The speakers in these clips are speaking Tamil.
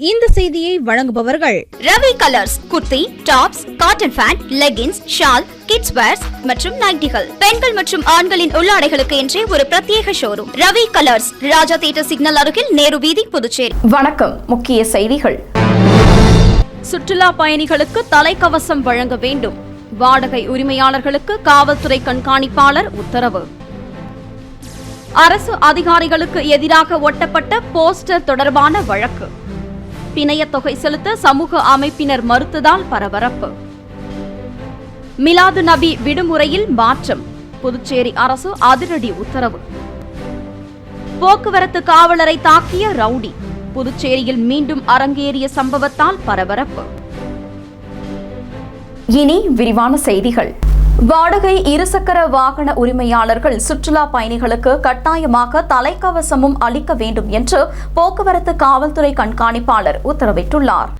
இந்த செய்தியை வழங்குபவர்கள் Ravi Colours. Kurti, tops, cotton pant, leggings, shawl, kids wears மற்றும் நைட்டிகள், பெண்கள் மற்றும் ஆண்களின் உள்ளாடைகளுக்கு என்றே ஒரு பிரத்யேக showroom. Ravi Colours, Raja theatre signal அருகில், நேரு வீதி, புதுச்சேரி. வணக்கம். முக்கிய செய்திகள். சுற்றுலா பயணிகளுக்கு தலைக்கவசம் வழங்க வேண்டும். வாடகை உரிமையாளர்களுக்கு காவல்துறை கண்காணிப்பாளர் உத்தரவு. அரசு அதிகாரிகளுக்கு எதிராக ஒட்டப்பட்ட போஸ்டர் தொடர்பான வழக்கு. பிணையத் தொகை செலுத்த சமூக அமைப்பினர் மறுத்ததால் பரபரப்பு. மிலாது நபி விடுமுறையில் மாற்றம். புதுச்சேரி அரசு அதிரடி உத்தரவு. போக்குவரத்து காவலரை தாக்கிய ரவுடி. புதுச்சேரியில் மீண்டும் அரங்கேறிய சம்பவத்தால் பரபரப்பு. இனி விரிவான செய்திகள். வாடகை இருசக்கர வாகன உரிமையாளர்கள் சுற்றுலா பயணிகளுக்கு கட்டாயமாக தலைக்கவசமும் அளிக்க வேண்டும் என்று போக்குவரத்து காவல்துறை கண்காணிப்பாளர் உத்தரவிட்டுள்ளார்.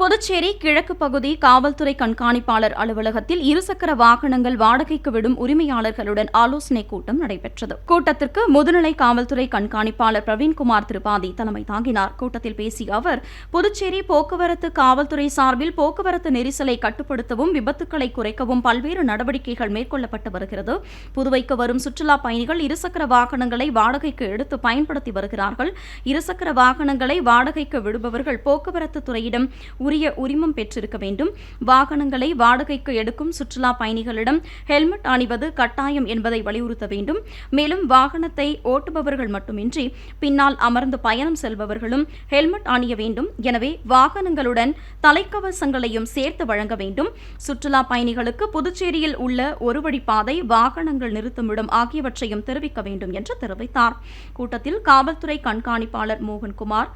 புதுச்சேரி கிழக்கு பகுதி காவல்துறை கண்காணிப்பாளர் அலுவலகத்தில் இருசக்கர வாகனங்கள் வாடகைக்கு விடும் உரிமையாளர்களுடன் ஆலோசனைக் கூட்டம் நடைபெற்றது. கூட்டத்திற்கு முதுநிலை காவல்துறை கண்காணிப்பாளர் பிரவீன்குமார் திரிபாதி தலைமை தாங்கினார். கூட்டத்தில் பேசிய அவர், புதுச்சேரி போக்குவரத்து காவல்துறை சார்பில் போக்குவரத்து நெரிசலை கட்டுப்படுத்தவும் விபத்துக்களை குறைக்கவும் பல்வேறு நடவடிக்கைகள் மேற்கொள்ளப்பட்டு வருகிறது. புதுவைக்கு வரும் சுற்றுலா பயணிகள் இருசக்கர வாகனங்களை வாடகைக்கு எடுத்து பயன்படுத்தி வருகிறார்கள். இருசக்கர வாகனங்களை வாடகைக்கு விடுபவர்கள் போக்குவரத்து துறையிடம் உரிய உரிமம் பெற்றிருக்க வேண்டும். வாகனங்களை வாடகைக்கு எடுக்கும் சுற்றுலா பயணிகளிடம் ஹெல்மெட் அணிவது கட்டாயம் என்பதை வலியுறுத்த வேண்டும். மேலும் வாகனத்தை ஓட்டுபவர்கள் மட்டுமின்றி பின்னால் அமர்ந்து பயணம் செல்பவர்களும் ஹெல்மெட் அணிய வேண்டும். எனவே வாகனங்களுடன் தலைக்கவசங்களையும் சேர்த்து வழங்க வேண்டும். சுற்றுலா பயணிகளுக்கு புதுச்சேரியில் உள்ள ஒரு வழிப்பாதை, வாகனங்கள் நிறுத்துமிடம் ஆகியவற்றையும் தெரிவிக்க வேண்டும் என்று தெரிவித்தார். கூட்டத்தில் காவல்துறை கண்காணிப்பாளர் மோகன்குமார்,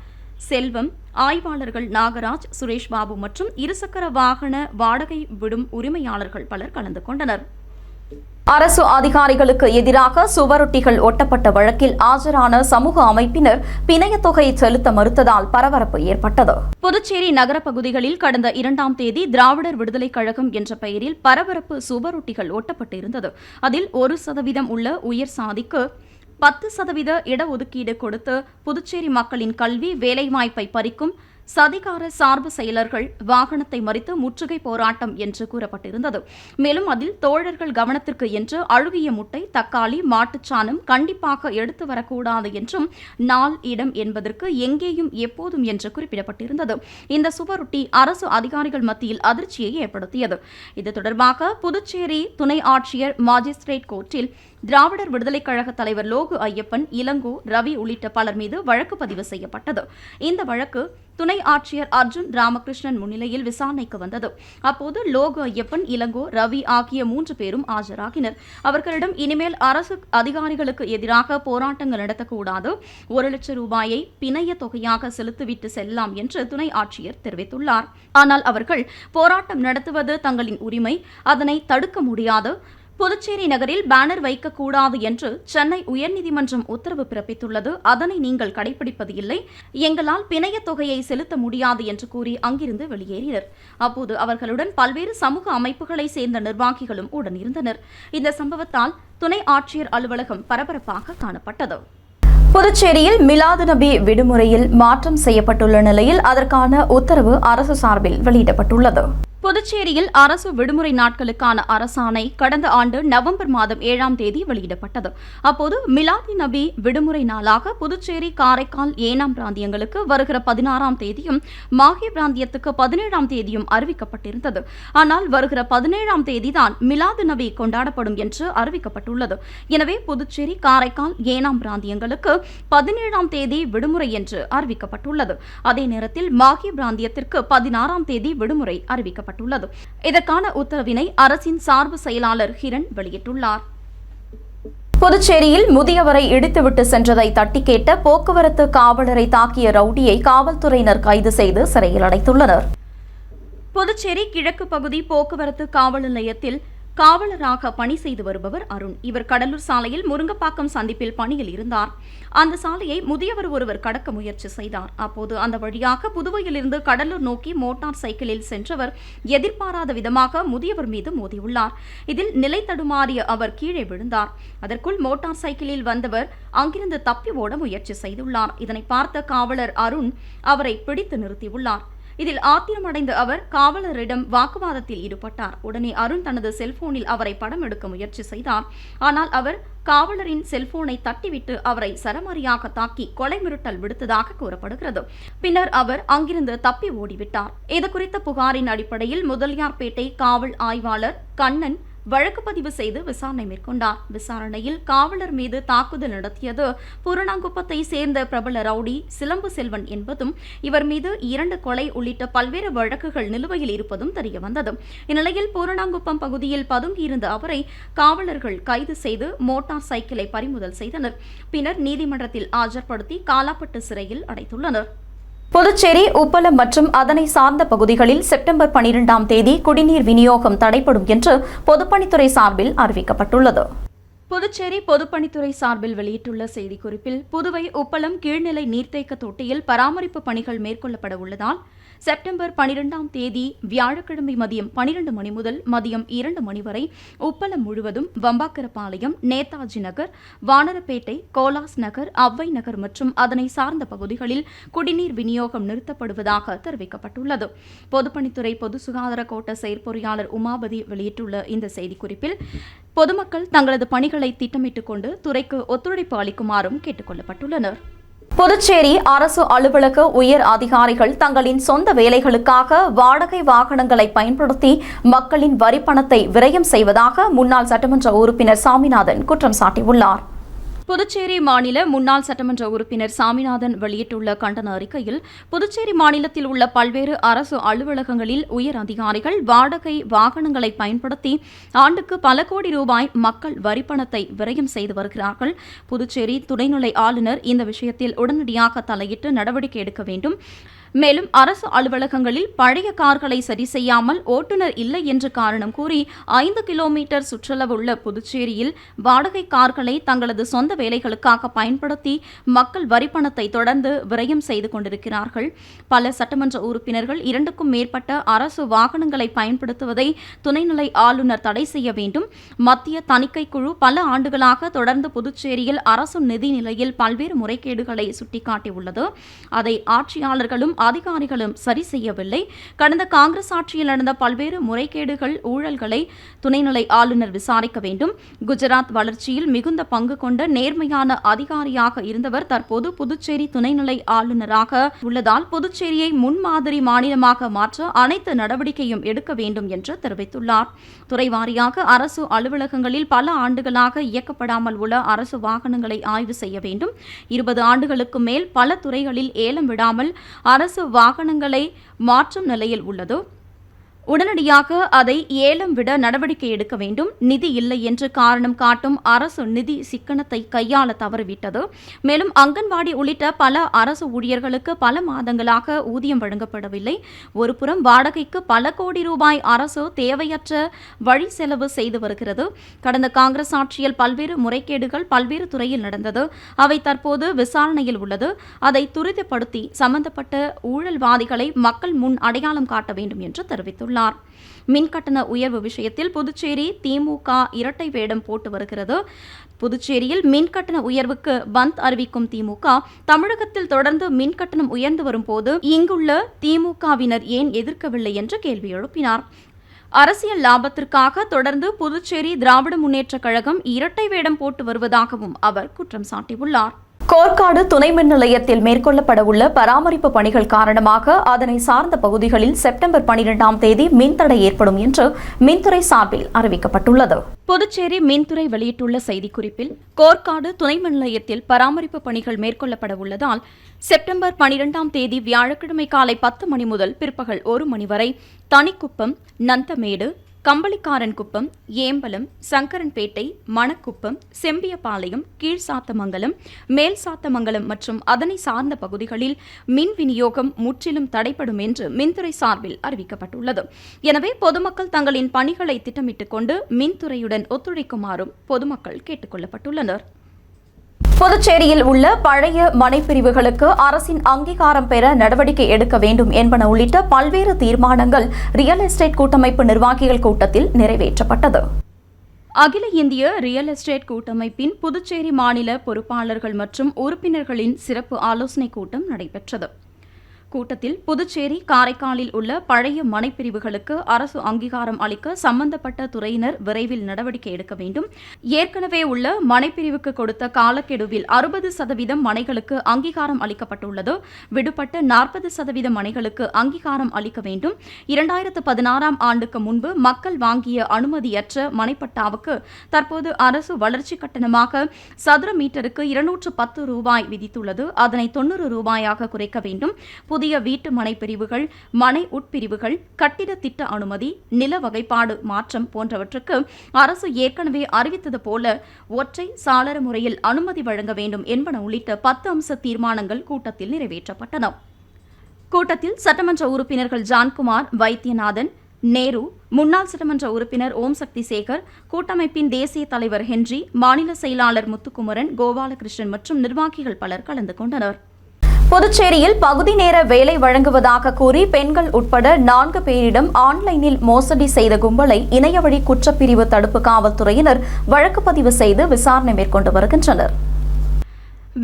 செல்வம், ஆய்வாளர்கள் நாகராஜ், சுரேஷ் பாபு மற்றும் இருசக்கர வாகன வாடகை விடும் உரிமையாளர்கள் பலர் கலந்து கொண்டனர். அரசு அதிகாரிகளுக்கு எதிராக சுவரொட்டிகள் ஒட்டப்பட்ட வழக்கில் ஆஜரான சமூக அமைப்பினர் பிணையத் தொகை செலுத்த மறுத்ததால் பரபரப்பு ஏற்பட்டது. புதுச்சேரி நகர பகுதிகளில் கடந்த 2ஆம் தேதி திராவிடர் விடுதலைக் கழகம் என்ற பெயரில் பரபரப்பு சுவரொட்டிகள் ஒட்டப்பட்டிருந்தது. அதில் 1% உள்ள உயர் சாதிக்கு 10% இடஒதுக்கீடு கொடுத்து புதுச்சேரி மக்களின் கல்வி, வேலைவாய்ப்பை பறிக்கும் சதிகார சார்பு செயலர்கள் வாகனத்தை மறித்து முற்றுகை போராட்டம் என்று கூறப்பட்டிருந்தது. மேலும் அதில் தோழர்கள் கவனத்திற்கு என்று அழுகிய முட்டை, தக்காளி, மாட்டுச்சாணம் கண்டிப்பாக எடுத்து வரக்கூடாது என்றும் நாள், இடம் என்பதற்கு எங்கேயும் எப்போதும் என்று குறிப்பிடப்பட்டிருந்தது. இந்த சுவரொட்டி அரசு அதிகாரிகள் மத்தியில் அதிர்ச்சியை ஏற்படுத்தியது. இது தொடர்பாக புதுச்சேரி துணை ஆட்சியர் மாஜிஸ்திரேட் கோர்ட்டில் திராவிடர் விடுதலைக் கழக தலைவர் லோகு ஐயப்பன், இளங்கோ, ரவி உள்ளிட்ட பலர் மீது வழக்கு பதிவு செய்யப்பட்டது. இந்த வழக்கு துணை ஆட்சியர் அர்ஜுன் ராமகிருஷ்ணன் முன்னிலையில் விசாரணைக்கு வந்தது. அப்போது லோகு ஐயப்பன், இளங்கோ, ரவி ஆகிய 3 பேரும் ஆஜராகினர். அவர்களிடம் இனிமேல் அரசு அதிகாரிகளுக்கு எதிராக போராட்டங்கள் நடத்தக்கூடாது, 1 லட்சம் ரூபாயை பிணைய தொகையாக செலுத்திவிட்டு செல்லலாம் என்று துணை ஆட்சியர் தெரிவித்துள்ளார். ஆனால் அவர்கள் போராட்டம் நடத்துவது தங்களின் உரிமை, அதனை தடுக்க முடியாது. புதுச்சேரி நகரில் பேனர் வைக்கக்கூடாது என்று சென்னை உயர்நீதிமன்றம் உத்தரவு பிறப்பித்துள்ளது. அதனை நீங்கள் கடைபிடிப்பது இல்லை, எங்களால் பிணையத் தொகையை செலுத்த முடியாது என்று கூறி அங்கிருந்து வெளியேறினர். அப்போது அவர்களுடன் பல்வேறு சமூக அமைப்புகளை சேர்ந்த நிர்வாகிகளும் உடனிருந்தனர். இந்த சம்பவத்தால் துணை ஆட்சியர் அலுவலகம் பரபரப்பாக காணப்பட்டது. புதுச்சேரியில் மிலாது நபி விடுமுறையில் மாற்றம் செய்யப்பட்டுள்ள நிலையில் அதற்கான உத்தரவு அரசு சார்பில் வெளியிடப்பட்டுள்ளது. புதுச்சேரியில் அரசு விடுமுறை நாட்களுக்கான அரசாணை கடந்த ஆண்டு நவம்பர் மாதம் 7ஆம் தேதி வெளியிடப்பட்டது. அப்போது மிலாதி நபி விடுமுறை நாளாக புதுச்சேரி, காரைக்கால், ஏனாம் பிராந்தியங்களுக்கு வருகிற 16ஆம் தேதியும், மாஹே பிராந்தியத்துக்கு 17ஆம் தேதியும் அறிவிக்கப்பட்டிருந்தது. ஆனால் வருகிற 17ஆம் தேதிதான் மிலாது நபி கொண்டாடப்படும் என்று அறிவிக்கப்பட்டுள்ளது. எனவே புதுச்சேரி, காரைக்கால், ஏனாம் பிராந்தியங்களுக்கு 17ஆம் தேதி விடுமுறை என்று அறிவிக்கப்பட்டுள்ளது. அதே நேரத்தில் மாஹே பிராந்தியத்திற்கு 16ஆம் தேதி விடுமுறை அறிவிக்கப்பட்டுள்ளது. இதற்கான உத்தரவினை அரசின் சார்பு செயலாளர் ஹிரண் வெளியிட்டுள்ளார். புதுச்சேரியில் முதியவரை இடித்துவிட்டு சென்றதை தட்டி கேட்ட போக்குவரத்து காவலரை தாக்கிய ரவுடியை காவல்துறையினர் கைது செய்து சிறையில் அடைத்துள்ளனர். புதுச்சேரி கிழக்கு பகுதி போக்குவரத்து காவல் நிலையத்தில் காவலராக பணி செய்து வருபவர் அருண். இவர் கடலூர் சாலையில் முருங்கப்பாக்கம் சந்திப்பில் பணியில் இருந்தார். அந்த சாலையை முதியவர் ஒருவர் கடக்க முயற்சி செய்தார். அப்போது அந்த வழியாக புதுவையிலிருந்து கடலூர் நோக்கி மோட்டார் சைக்கிளில் சென்றவர் எதிர்பாராத விதமாக முதியவர் மீது மோதியுள்ளார். இதில் நிலை தடுமாறிய அவர் கீழே விழுந்தார். அதற்குள் மோட்டார் சைக்கிளில் வந்தவர் அங்கிருந்து தப்பி ஓட முயற்சி செய்துள்ளார். இதனை பார்த்த காவலர் அருண் அவரை பிடித்து நிறுத்தியுள்ளார். இதில் ஆத்திரமடைந்த அவர் காவலரிடம் வாக்குவாதத்தில் ஈடுபட்டார். உடனே அருண் தனது செல்போனில் அவரை படம் எடுக்க முயற்சி செய்தார். ஆனால் அவர் காவலரின் செல்போனை தட்டிவிட்டு அவரை சரமாரியாக தாக்கி கொலை மிரட்டல் விடுத்ததாக கூறப்படுகிறது. பின்னர் அவர் அங்கிருந்து தப்பி ஓடிவிட்டார். இதுகுறித்த புகாரின் அடிப்படையில் முதலியார்பேட்டை காவல் ஆய்வாளர் கண்ணன் வழக்கு பதிவு செய்து விசாரணை மேற்கொண்டார். விசாரணையில் காவலர் மீது தாக்குதல் நடத்தியது பூரணாங்குப்பத்தை சேர்ந்த பிரபல ரவுடி சிலம்பு செல்வன் என்பதும் இவர் மீது 2 கொலை உள்ளிட்ட பல்வேறு வழக்குகள் நிலுவையில் இருப்பதும் தெரியவந்தது. இந்நிலையில் பூரணாங்குப்பம் பகுதியில் பதுங்கியிருந்த அவரை காவலர்கள் கைது செய்து மோட்டார் சைக்கிளை பறிமுதல் செய்தனர். பின்னர் நீதிமன்றத்தில் ஆஜர்படுத்தி காலாப்பட்டு சிறையில் அடைத்துள்ளனர். புதுச்சேரி உப்பளம் மற்றும் அதனை சார்ந்த பகுதிகளில் செப்டம்பர் 12ஆம் தேதி குடிநீர் விநியோகம் தடைப்படும் என்று பொதுப்பணித்துறை சார்பில் அறிவிக்கப்பட்டுள்ளது. புதுச்சேரி பொதுப்பணித்துறை சார்பில் வெளியிட்டுள்ள செய்திக்குறிப்பில் புதுவை உப்பளம் கீழ்நிலை நீர்த்தேக்க தொட்டியில் பராமரிப்பு பணிகள் மேற்கொள்ளப்பட உள்ளதால் செப்டம்பர் 12ஆம் தேதி வியாழக்கிழமை மதியம் 12 மணி முதல் மதியம் 2 மணி வரை உப்பளம் முழுவதும் வம்பாக்கரபாளையம், நேதாஜி நகர், வானரப்பேட்டை, கோலாஸ் நகர், அவ்வை நகர் மற்றும் அதனை சார்ந்த பகுதிகளில் குடிநீர் விநியோகம் நிறுத்தப்படுவதாக தெரிவிக்கப்பட்டுள்ளது. பொதுப்பணித்துறை பொது சுகாதார கோட்ட செயற்பொறியாளர் உமாபதி வெளியிட்டுள்ள இந்த செய்திக்குறிப்பில் பொதுமக்கள் தங்களது பணிகளை திட்டமிட்டுக் கொண்டு துறைக்கு ஒத்துழைப்பு அளிக்குமாறும் கேட்டுக் கொள்ளப்பட்டுள்ளனர். புதுச்சேரி அரசு அலுவலக உயர் அதிகாரிகள் தங்களின் சொந்த வேலைகளுக்காக வாடகை வாகனங்களை பயன்படுத்தி மக்களின் வரிப்பணத்தை விரயம் செய்வதாக முன்னாள் சட்டமன்ற உறுப்பினர் சாமிநாதன் குற்றம் சாட்டியுள்ளார். புதுச்சேரி மாநில முன்னாள் சட்டமன்ற உறுப்பினர் சாமிநாதன் வெளியிட்டுள்ள கண்டன அறிக்கையில் புதுச்சேரி மாநிலத்தில் உள்ள பல்வேறு அரசு அலுவலகங்களில் உயர் அதிகாரிகள் வாடகை வாகனங்களை பயன்படுத்தி ஆண்டுக்கு பல கோடி ரூபாய் மக்கள் வரிப்பணத்தை விரயம் செய்து வருகிறார்கள். புதுச்சேரி துணைநிலை ஆளுநர் இந்த விஷயத்தில் உடனடியாக தலையிட்டு நடவடிக்கை எடுக்க வேண்டும். மேலும் அரசு அலுவலகங்களில் பழைய கார்களை சரி செய்யாமல் ஓட்டுநர் இல்லை என்று காரணம் கூறி 5 கிலோமீட்டர் சுற்றளவு உள்ள புதுச்சேரியில் வாடகை கார்களை தங்களது சொந்த வேலைகளுக்காக பயன்படுத்தி மக்கள் வரிப்பணத்தை தொடர்ந்து விரயம் செய்து கொண்டிருக்கிறார்கள். பல சட்டமன்ற உறுப்பினர்கள் 2க்கும் மேற்பட்ட அரசு வாகனங்களை பயன்படுத்துவதை துணைநிலை ஆளுநர் தடை செய்ய வேண்டும். மத்திய தணிக்கை குழு பல ஆண்டுகளாக தொடர்ந்து புதுச்சேரியில் அரசு நிதி நிலையில் பல்வேறு முறைகேடுகளை சுட்டிக்காட்டியுள்ளது. அதை ஆட்சியாளர்களும் அதிகாரிகளும் சரி செய்யவில்லை. கடந்த காங்கிரஸ் ஆட்சியில் நடந்த பல்வேறு முறைகேடுகள், ஊழல்களை துணைநிலை ஆளுநர் விசாரிக்க வேண்டும். குஜராத் வளர்ச்சியில் மிகுந்த பங்கு கொண்ட நேர்மையான அதிகாரியாக இருந்தவர் தற்போது புதுச்சேரி துணைநிலை ஆளுநராக உள்ளதால் புதுச்சேரியை முன்மாதிரி மாநிலமாக மாற்ற அனைத்து நடவடிக்கையும் எடுக்க வேண்டும் என்று தெரிவித்துள்ளார். துறைவாரியாக அரசு அலுவலகங்களில் பல ஆண்டுகளாக இயக்கப்படாமல் உள்ள அரசு வாகனங்களை ஆய்வு செய்ய வேண்டும். 20 ஆண்டுகளுக்கு மேல் பல துறைகளில் ஏலம் விடாமல் அரசு வாகனங்களை மாற்றும் நிலையில் உள்ளது. உடனடியாக அதை ஏலம் விட நடவடிக்கை எடுக்க வேண்டும். நிதி இல்லை என்று காரணம் காட்டும் அரசு நிதி சிக்கனத்தை கையாள தவறிவிட்டது. மேலும் அங்கன்வாடி உள்ளிட்ட பல அரசு ஊழியர்களுக்கு பல மாதங்களாக ஊதியம் வழங்கப்படவில்லை. ஒருபுறம் வாடகைக்கு பல கோடி ரூபாய் அரசு தேவையற்ற வழி செலவு செய்து வருகிறது. கடந்த காங்கிரஸ் ஆட்சியில் பல்வேறு முறைகேடுகள் பல்வேறு துறையில் நடந்தது. அவை தற்போது விசாரணையில் உள்ளது. அதை துரிதப்படுத்தி சம்பந்தப்பட்ட ஊழல்வாதிகளை மக்கள் முன் அடையாளம் காட்ட வேண்டும் என்று தெரிவித்துள்ளார். மின்கட்டண உயர்வு விஷயத்தில் புதுச்சேரி திமுக இரட்டை வேடம் போட்டு வருகிறது. புதுச்சேரியில் மின்கட்டண உயர்வுக்கு பந்த் அறிவிக்கும் திமுக தமிழகத்தில் தொடர்ந்து மின்கட்டணம் உயர்ந்து வரும்போது இங்குள்ள திமுகவினர் ஏன் எதிர்க்கவில்லை என்று கேள்வி எழுப்பினார். அரசியல் லாபத்திற்காக தொடர்ந்து புதுச்சேரி திராவிட முன்னேற்றக் கழகம் இரட்டை வேடம் போட்டு வருவதாகவும் அவர் குற்றம் சாட்டியுள்ளார். கோர்க்காடு துணை மின் நிலையத்தில் மேற்கொள்ளப்பட உள்ள பராமரிப்பு பணிகள் காரணமாக அதனை சார்ந்த பகுதிகளில் செப்டம்பர் 12ஆம் தேதி மின்தடை ஏற்படும் என்று மின்துறை சார்பில் அறிவிக்கப்பட்டுள்ளது. புதுச்சேரி மின்துறை வெளியிட்டுள்ள செய்திக்குறிப்பில் கோர்க்காடு துணை மின் நிலையத்தில் பராமரிப்பு பணிகள் மேற்கொள்ளப்பட உள்ளதால் செப்டம்பர் 12ஆம் தேதி வியாழக்கிழமை காலை 10 மணி முதல் பிற்பகல் 1 மணி வரை தனிக்குப்பம், நந்தமேடு, கம்பளிக்காரன்குப்பம், ஏம்பலம், சங்கரன்பேட்டை, மணக்குப்பம், செம்பியபாளையம், கீழ்சாத்தமங்கலம், மேல்சாத்தமங்கலம் மற்றும் அதனை சார்ந்த பகுதிகளில் மின் விநியோகம் முற்றிலும் தடைப்படும் என்று மின்துறை சார்பில் அறிவிக்கப்பட்டுள்ளது. எனவே பொதுமக்கள் தங்களின் பணிகளை திட்டமிட்டுக் கொண்டு மின்துறையுடன் ஒத்துழைக்குமாறும் பொதுமக்கள் கேட்டுக் கொள்ளப்பட்டுள்ளனர். புதுச்சேரியில் உள்ள பழைய மனைப்பிரிவுகளுக்கு அரசின் அங்கீகாரம் பெற நடவடிக்கை எடுக்க வேண்டும் என்பன உள்ளிட்ட பல்வேறு தீர்மானங்கள் ரியல் எஸ்டேட் கூட்டமைப்பு நிர்வாகிகள் கூட்டத்தில் நிறைவேற்றப்பட்டது. அகில இந்திய ரியல் எஸ்டேட் கூட்டமைப்பின் புதுச்சேரி மாநில பொறுப்பாளர்கள் மற்றும் உறுப்பினர்களின் சிறப்பு ஆலோசனைக் கூட்டம் நடைபெற்றது. கூட்டத்தில் புதுச்சேரி, காரைக்காலில் உள்ள பழைய மனைப்பிரிவுகளுக்கு அரசு அங்கீகாரம் அளிக்க சம்பந்தப்பட்ட துறையினர் விரைவில் நடவடிக்கை எடுக்க வேண்டும், ஏற்கனவே உள்ள மனைப்பிரிவுக்கு கொடுத்த காலக்கெடுவில் 60% மனைகளுக்கு அங்கீகாரம் அளிக்கப்பட்டுள்ளது, விடுபட்ட 40% மனைகளுக்கு அங்கீகாரம் அளிக்க வேண்டும், 2016ஆம் ஆண்டுக்கு முன்பு மக்கள் வாங்கிய அனுமதியற்ற மனைப்பட்டாவுக்கு தற்போது அரசு வளர்ச்சி கட்டணமாக சதுர மீட்டருக்கு 210 ரூபாய் விதித்துள்ளது, அதனை 90 ரூபாயாக குறைக்க வேண்டும், புதிய வீட்டு மனை பிரிவுகள், மனை உட்பிரிவுகள், கட்டிட திட்ட அனுமதி, நில வகைப்பாடு மாற்றம் போன்றவற்றுக்கு அரசு ஏற்கனவே அறிவித்தது போல ஒற்றை சாளர முறையில் அனுமதி வழங்க வேண்டும் என்பன உள்ளிட்ட 10 அம்ச தீர்மானங்கள் கூட்டத்தில் நிறைவேற்றப்பட்டன. கூட்டத்தில் சட்டமன்ற உறுப்பினர்கள் ஜான்குமார், வைத்தியநாதன், நேரு, முன்னாள் சட்டமன்ற உறுப்பினர் ஓம் சக்தி சேகர், கூட்டமைப்பின் தேசிய தலைவர் ஹென்றி, மாநில செயலாளர் முத்துக்குமரன், கோபாலகிருஷ்ணன் மற்றும் நிர்வாகிகள் பலர் கலந்து கொண்டனர். புதுச்சேரியில் பகுதி நேர வேலை வழங்குவதாக கூறி பெண்கள் உட்பட 4 பேரிடம் ஆன்லைனில் மோசடி செய்த கும்பலை இணையவழி குற்றப்பிரிவு தடுப்பு காவல்துறையினர் வழக்கு பதிவு செய்து விசாரணை மேற்கொண்டு வருகின்றனர்.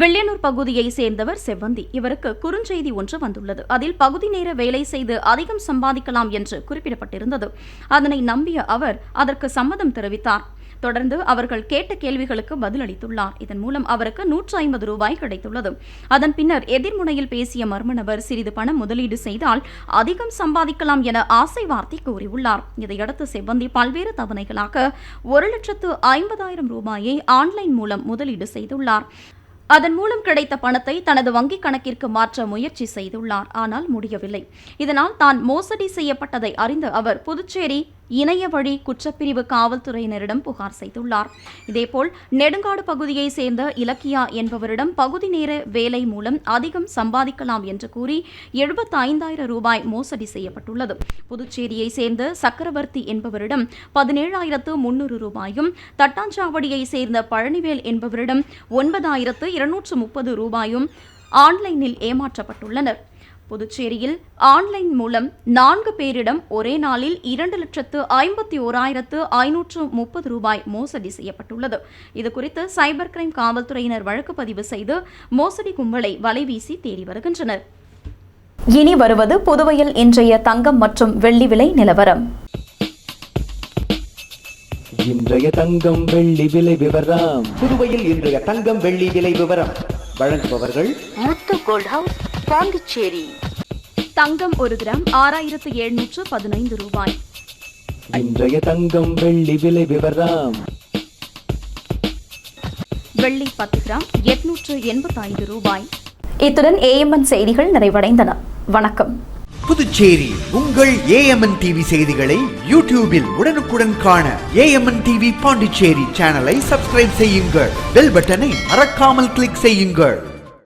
வில்லியனூர் பகுதியைச் சேர்ந்தவர் செவ்வந்தி. இவருக்கு குறுஞ்செய்தி ஒன்று வந்துள்ளது. அதில் பகுதி நேர வேலை செய்து அதிகம் சம்பாதிக்கலாம் என்று குறிப்பிடப்பட்டிருந்தது. அதனை நம்பிய அவர் அதற்கு சம்மதம் தெரிவித்தார். தொடர்ந்து அவர்கள் கேட்ட கேள்விகளுக்கு பதிலளித்துள்ளார். இதன் மூலம் அவருக்கு 150 ரூபாய் கிடைத்துள்ளது. அதன் பின்னர் எதிர்முனையில் பேசிய மர்ம நபர் சிறிது பணம் முதலீடு செய்தால் அதிகம் சம்பாதிக்கலாம் என ஆசை வார்த்தை கூறியுள்ளார். இதையடுத்து செவ்வந்தி பல்வேறு தவணைகளாக 1,50,000 ரூபாயை ஆன்லைன் மூலம் முதலீடு செய்துள்ளார். அதன் மூலம் கிடைத்த பணத்தை தனது வங்கிக் கணக்கிற்கு மாற்ற முயற்சி செய்துள்ளார். ஆனால் முடியவில்லை. இதனால் தான் மோசடி செய்யப்பட்டதை அறிந்த அவர் புதுச்சேரி இணைய வழி குற்றப்பிரிவு காவல்துறையினரிடம் புகார் செய்துள்ளார். இதேபோல் நெடுங்காடு பகுதியைச் சேர்ந்த இலக்கியா என்பவரிடம் பகுதி நேர வேலை மூலம் அதிகம் சம்பாதிக்கலாம் என்று கூறி 75,000 ரூபாய் மோசடி செய்யப்பட்டுள்ளது. புதுச்சேரியைச் சேர்ந்த சக்கரவர்த்தி என்பவரிடம் 17,300 ரூபாயும், தட்டாஞ்சாவடியைச் சேர்ந்த பழனிவேல் என்பவரிடம் 9,230 ரூபாயும் ஆன்லைனில் ஏமாற்றப்பட்டுள்ளனர். புதுச்சேரியில் ஆன்லைன் மூலம் 4 பேரிடம் ஒரே நாளில் 2,51,530 ரூபாய் மோசடி செய்யப்பட்டுள்ளது. இதுகுறித்து சைபர் கிரைம் காவல்துறையினர் வழக்கு பதிவு செய்து மோசடி கும்பலை வலைவீசி தேடி வருகின்றனர். இனி வருவது புதுவையில் இன்றைய தங்கம் மற்றும் வெள்ளி விலை நிலவரம். இன்றைய தங்கம் வெள்ளி விலை விவரம். புதுவையில் இன்றைய தங்கம் வெள்ளி விலை விவரம் வழங்குபவர்கள் முத்து கோல்ட் ஹவுஸ், பாண்டிச்சேரி. தங்கம் 1 கிராம் 6,715 ரூபாய். இன்றைய தங்கம் வெள்ளி விலை விவரம். வெள்ளி 10 கிராம் 885 ரூபாய். இத்துடன் ஏஎம்என் செய்திகள் நிறைவடைந்தன. வணக்கம். புதுச்சேரி உங்கள் ஏஎம்என் டிவி செய்திகளை யூடியூபில் உடனுக்குடன் காண ஏஎம்என் டிவி பாண்டிச்சேரி சேனலை சப்ஸ்கிரைப் செய்யுங்கள். பெல் பட்டனை மறக்காமல் கிளிக் செய்யுங்கள்.